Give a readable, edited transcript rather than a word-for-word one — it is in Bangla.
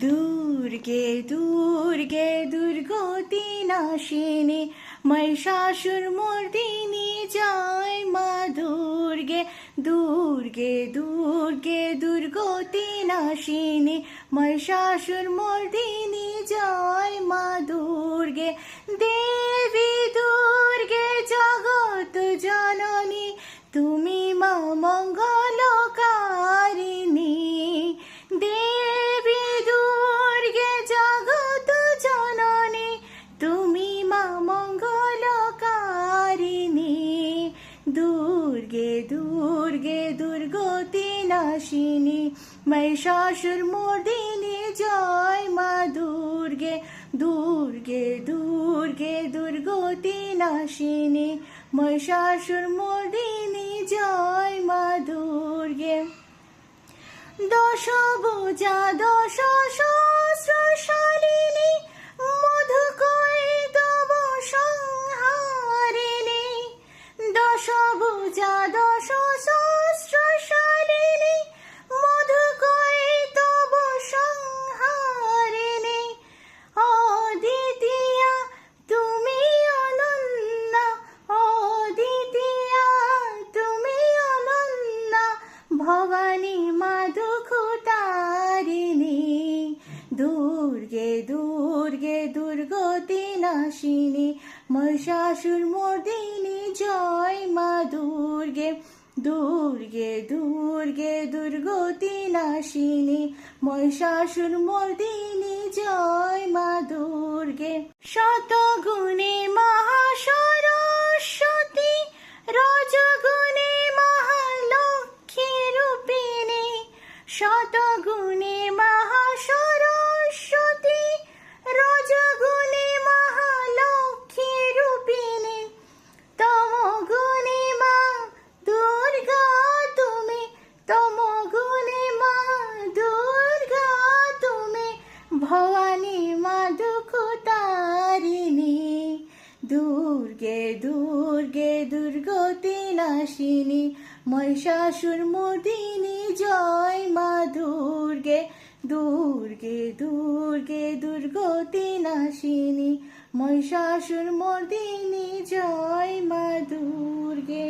দুর্গে দুর্গে দুর্গতি নাশিনী মহিষাসুরমর্দিনী জয় মা দুর্গে দুর্গে দুর্গে দুর্গতি নাশিনী মহিষাসুরমর্দিনী জয় মা দুর্গে দেবী দুর্গে জগৎ জননী তুমি মা মঙ্গলকারিণী দেবী দুর্গে জগৎ জননী তুমি মা মঙ্গলকারিণী দুর্গে দুর্গে দুর্গতি নাশিনী মহিষাসুরমর্দিনী জয় মা দুর্গে দুর্গে দুর্গে দুর্গতি নাশিনী মহিষাসুরমর্দিনী জয় মা দুর্গে দশভুজা দশ সহস্রশালিনী মধুকৈতব সংহারিণী দশভুজা দশ সহস্রশালিনী মধুকৈতব সংহারিণী অদ্বিতীয়া তুমি অনন্যা অদ্বিতীয়া তুমি অনন্যা ভবানী মা দুঃখতারিণী দুর্গে দুর্গে দুর্গতি নাশিনী মহিষাসুরমর্দিনী জয় মা দুর্গে দুর্গে দুর্গে দুর্গতি নাশিনী মহিষাসুরমর্দিনী জয় মা দুর্গে শতগুণে মহাসরস্বতী রজগুণে মহালক্ষ্মী রূপিণী শতগুণে মহাসরস্বতী রজগুণে মহালক্ষ্মী রূপিণী তমগুণে মা দুর্গা তুমি তমগুণে মা দুর্গা তুমি ভবানী মা দুঃখতারিণী দুর্গে দুর্গে দুর্গতি নাশিনী মহিষাসুরমর্দিনী জয় মা দুর্গে দুর্গে দুর্গে দুর্গতি নাশিনী মহিষাসুরমর্দিনী জয় মা দুর্গে।